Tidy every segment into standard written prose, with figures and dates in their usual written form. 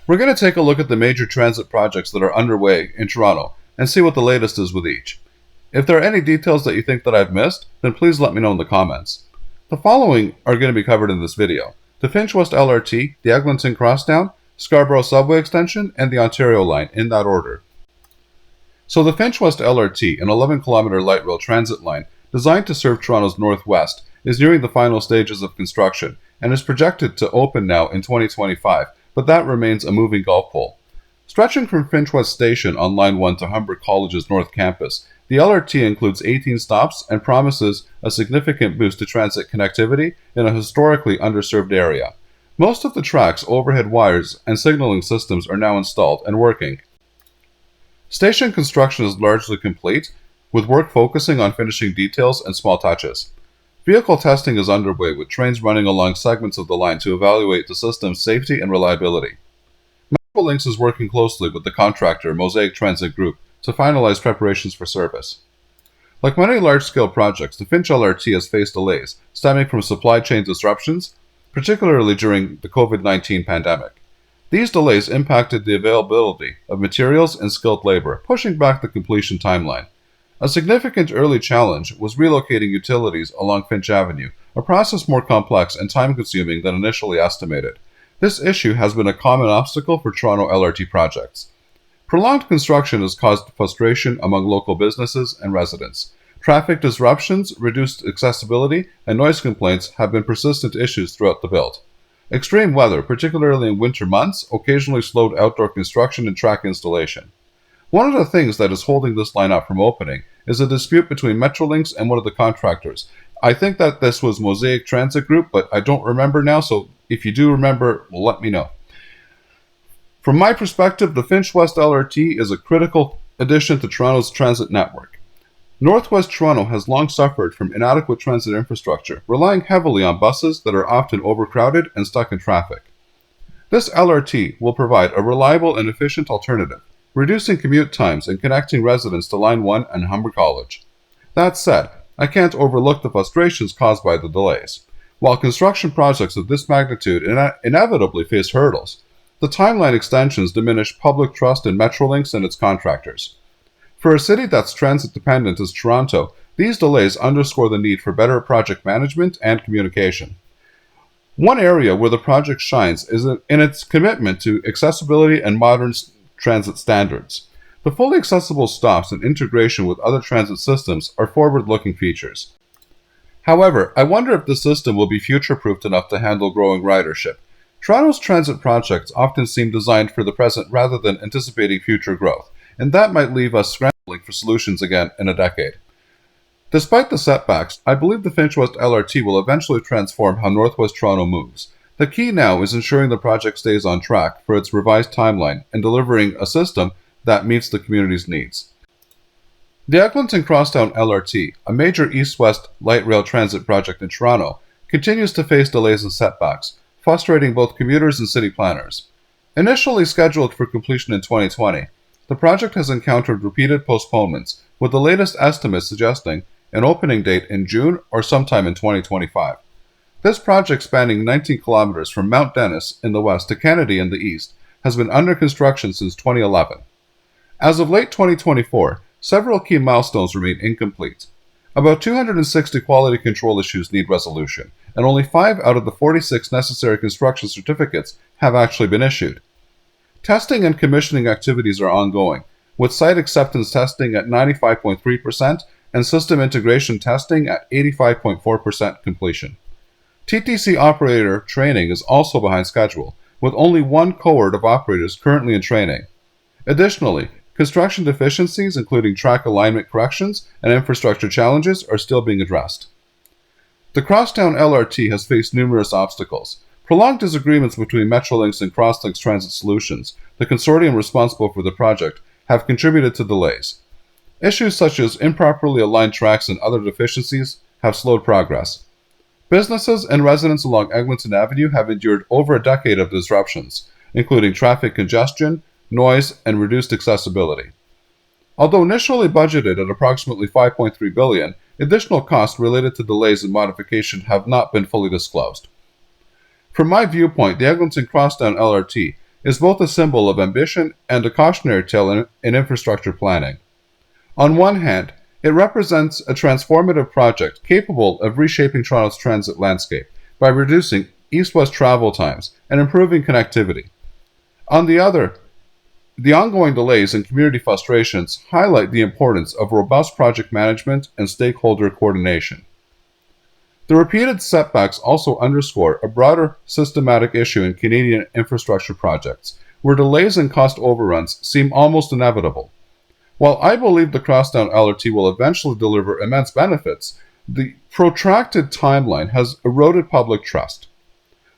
We're going to take a look at the major transit projects that are underway in Toronto and see what the latest is with each. If there are any details that you think that I've missed, then please let me know in the comments. The following are going to be covered in this video: the Finch West LRT, the Eglinton Crosstown, Scarborough subway extension, and the Ontario line, in that order. So the Finch West LRT, an 11-kilometer light rail transit line designed to serve Toronto's northwest, is nearing the final stages of construction and is projected to open now in 2025, but that remains a moving golf pole. Stretching from Finch West Station on Line 1 to Humber College's North Campus, the LRT includes 18 stops and promises a significant boost to transit connectivity in a historically underserved area. Most of the track's overhead wires and signaling systems are now installed and working. Station construction is largely complete, with work focusing on finishing details and small touches. Vehicle testing is underway, with trains running along segments of the line to evaluate the system's safety and reliability. Metrolinx is working closely with the contractor Mosaic Transit Group to finalize preparations for service. Like many large-scale projects, the Finch LRT has faced delays stemming from supply chain disruptions, particularly during the COVID-19 pandemic. These delays impacted the availability of materials and skilled labor, pushing back the completion timeline. A significant early challenge was relocating utilities along Finch Avenue, a process more complex and time-consuming than initially estimated. This issue has been a common obstacle for Toronto LRT projects. Prolonged construction has caused frustration among local businesses and residents. Traffic disruptions, reduced accessibility, and noise complaints have been persistent issues throughout the build. Extreme weather, particularly in winter months, occasionally slowed outdoor construction and track installation. One of the things that is holding this line up from opening is a dispute between Metrolinx and one of the contractors. I think that this was Mosaic Transit Group, but I don't remember now, so if you do remember, well, let me know. From my perspective, the Finch West LRT is a critical addition to Toronto's transit network. Northwest Toronto has long suffered from inadequate transit infrastructure, relying heavily on buses that are often overcrowded and stuck in traffic. This LRT will provide a reliable and efficient alternative, reducing commute times and connecting residents to Line 1 and Humber College. That said, I can't overlook the frustrations caused by the delays. While construction projects of this magnitude inevitably face hurdles, the timeline extensions diminish public trust in Metrolinx and its contractors. For a city that's transit-dependent as Toronto, these delays underscore the need for better project management and communication. One area where the project shines is in its commitment to accessibility and modern transit standards. The fully accessible stops and integration with other transit systems are forward-looking features. However, I wonder if the system will be future-proofed enough to handle growing ridership. Toronto's transit projects often seem designed for the present rather than anticipating future growth, and that might leave us scrambling for solutions again in a decade. Despite the setbacks, I believe the Finch West LRT will eventually transform how Northwest Toronto moves. The key now is ensuring the project stays on track for its revised timeline and delivering a system that meets the community's needs. The Eglinton Crossdown LRT, a major east-west light rail transit project in Toronto, continues to face delays and setbacks, frustrating both commuters and city planners. Initially scheduled for completion in 2020, the project has encountered repeated postponements, with the latest estimates suggesting an opening date in June or sometime in 2025. This project, spanning 19 kilometers from Mount Dennis in the west to Kennedy in the east, has been under construction since 2011. As of late 2024, several key milestones remain incomplete. About 260 quality control issues need resolution, and only 5 out of the 46 necessary construction certificates have actually been issued. Testing and commissioning activities are ongoing, with site acceptance testing at 95.3% and system integration testing at 85.4% completion. TTC operator training is also behind schedule, with only one cohort of operators currently in training. Additionally, construction deficiencies, including track alignment corrections and infrastructure challenges, are still being addressed. The Crosstown LRT has faced numerous obstacles. Prolonged disagreements between Metrolinx and Crosslinx Transit Solutions, the consortium responsible for the project, have contributed to delays. Issues such as improperly aligned tracks and other deficiencies have slowed progress. Businesses and residents along Eglinton Avenue have endured over a decade of disruptions, including traffic congestion, noise, and reduced accessibility. Although initially budgeted at approximately $5.3 billion, additional costs related to delays and modification have not been fully disclosed. From my viewpoint, the Eglinton Crossdown LRT is both a symbol of ambition and a cautionary tale in infrastructure planning. On one hand, it represents a transformative project capable of reshaping Toronto's transit landscape by reducing east-west travel times and improving connectivity. On the other, the ongoing delays and community frustrations highlight the importance of robust project management and stakeholder coordination. The repeated setbacks also underscore a broader systematic issue in Canadian infrastructure projects, where delays and cost overruns seem almost inevitable. While I believe the Crossdown LRT will eventually deliver immense benefits, the protracted timeline has eroded public trust.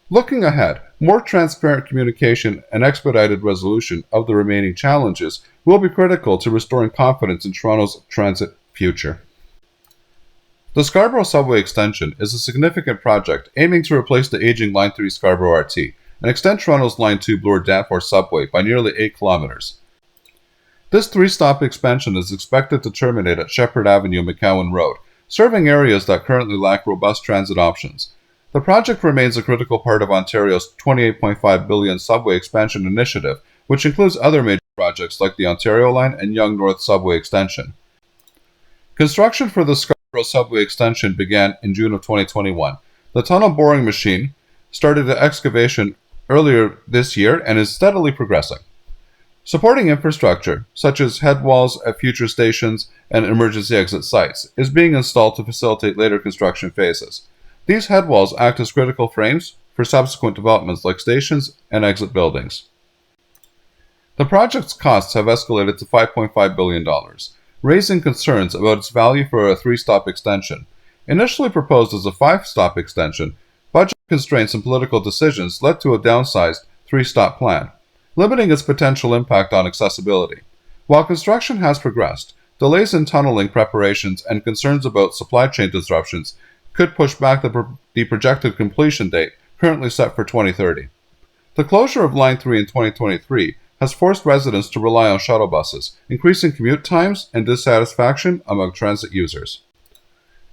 Looking ahead, more transparent communication and expedited resolution of the remaining challenges will be critical to restoring confidence in Toronto's transit future. The Scarborough subway extension is a significant project aiming to replace the aging Line 3 Scarborough RT and extend Toronto's Line 2 Bloor-Danforth subway by nearly 8 kilometers. This 3-stop expansion is expected to terminate at Shepherd Avenue and McCowan Road, serving areas that currently lack robust transit options. The project remains a critical part of Ontario's $28.5 billion subway expansion initiative, which includes other major projects like the Ontario Line and Yonge North subway extension. Construction for the Scaro subway extension began in June of 2021. The tunnel boring machine started the excavation earlier this year and is steadily progressing. Supporting infrastructure, such as head walls at future stations and emergency exit sites, is being installed to facilitate later construction phases. These head walls act as critical frames for subsequent developments like stations and exit buildings. The project's costs have escalated to $5.5 billion, raising concerns about its value for a 3-stop extension. Initially proposed as a 5-stop extension, budget constraints and political decisions led to a downsized 3-stop plan, limiting its potential impact on accessibility. While construction has progressed, delays in tunneling preparations and concerns about supply chain disruptions could push back the projected completion date, currently set for 2030. The closure of Line 3 in 2023 has forced residents to rely on shuttle buses, increasing commute times and dissatisfaction among transit users.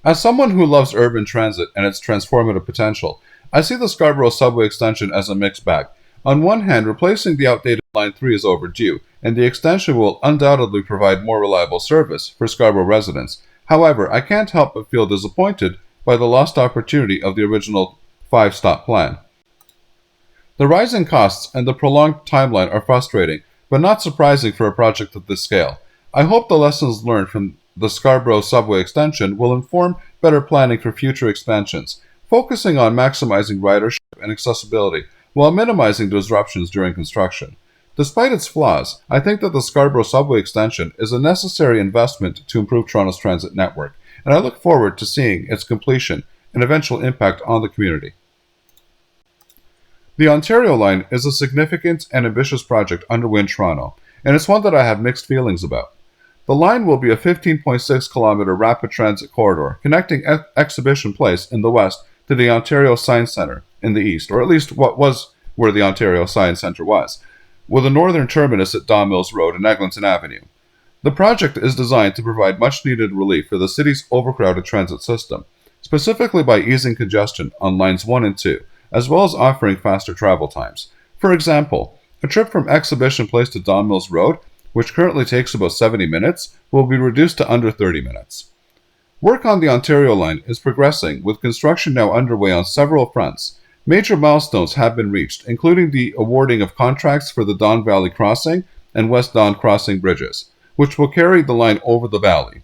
As someone who loves urban transit and its transformative potential, I see the Scarborough subway extension as a mixed bag. On one hand, replacing the outdated Line 3 is overdue, and the extension will undoubtedly provide more reliable service for Scarborough residents. However, I can't help but feel disappointed by the lost opportunity of the original 5-stop plan. The rising costs and the prolonged timeline are frustrating, but not surprising for a project of this scale. I hope the lessons learned from the Scarborough subway extension will inform better planning for future expansions, focusing on maximizing ridership and accessibility while minimizing disruptions during construction. Despite its flaws, I think that the Scarborough subway extension is a necessary investment to improve Toronto's transit network, and I look forward to seeing its completion and eventual impact on the community. The Ontario Line is a significant and ambitious project underway in Toronto, and it's one that I have mixed feelings about. The line will be a 15.6-kilometer rapid transit corridor connecting Exhibition Place in the west to the Ontario Science Centre in the east, or at least what was where the Ontario Science Centre was, with a northern terminus at Don Mills Road and Eglinton Avenue. The project is designed to provide much-needed relief for the city's overcrowded transit system, specifically by easing congestion on lines 1 and 2, as well as offering faster travel times. For example, a trip from Exhibition Place to Don Mills Road, which currently takes about 70 minutes, will be reduced to under 30 minutes. Work on the Ontario Line is progressing, with construction now underway on several fronts. Major milestones have been reached, including the awarding of contracts for the Don Valley Crossing and West Don Crossing bridges, which will carry the line over the valley.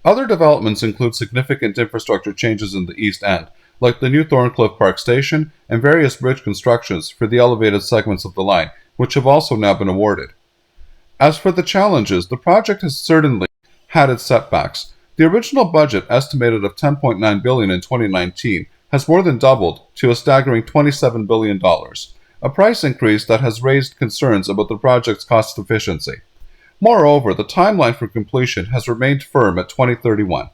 Other developments include significant infrastructure changes in the East End, like the new Thorncliffe Park Station and various bridge constructions for the elevated segments of the line, which have also now been awarded. As for the challenges, the project has certainly had its setbacks. The original budget, estimated of $10.9 billion in 2019, has more than doubled to a staggering $27 billion, a price increase that has raised concerns about the project's cost efficiency. Moreover, the timeline for completion has remained firm at 2031.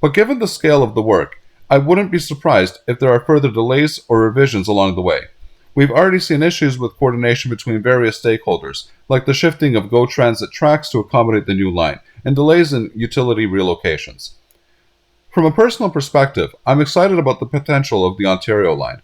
But given the scale of the work, I wouldn't be surprised if there are further delays or revisions along the way. We've already seen issues with coordination between various stakeholders, like the shifting of GO Transit tracks to accommodate the new line, and delays in utility relocations. From a personal perspective, I'm excited about the potential of the Ontario Line.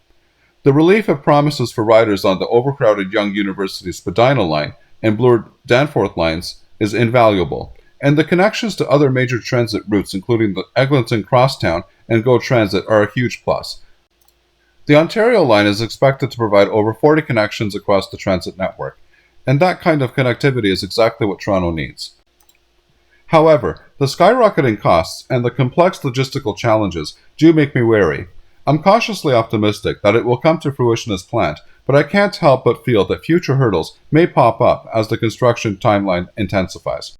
The relief it promises for riders on the overcrowded Young University Spadina line and Bloor Danforth lines is invaluable, and the connections to other major transit routes including the Eglinton Crosstown and GO Transit are a huge plus. The Ontario line is expected to provide over 40 connections across the transit network, and that kind of connectivity is exactly what Toronto needs. However, the skyrocketing costs and the complex logistical challenges do make me wary. I'm cautiously optimistic that it will come to fruition as planned, but I can't help but feel that future hurdles may pop up as the construction timeline intensifies.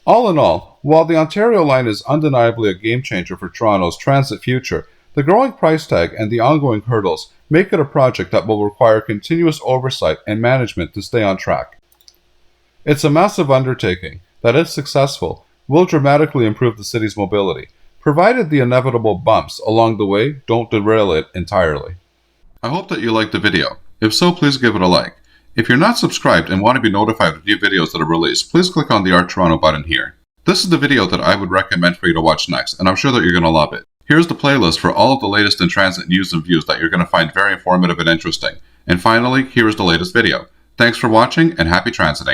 All in all, while the Ontario line is undeniably a game changer for Toronto's transit future, the growing price tag and the ongoing hurdles make it a project that will require continuous oversight and management to stay on track. It's a massive undertaking that, if successful, will dramatically improve the city's mobility, provided the inevitable bumps along the way don't derail it entirely. I hope that you liked the video. If so, please give it a like. If you're not subscribed and want to be notified of new videos that are released, please click on the Art Toronto button here. This is the video that I would recommend for you to watch next, and I'm sure that you're going to love it. Here's the playlist for all of the latest in transit news and views that you're going to find very informative and interesting. And finally, here is the latest video. Thanks for watching and happy transiting.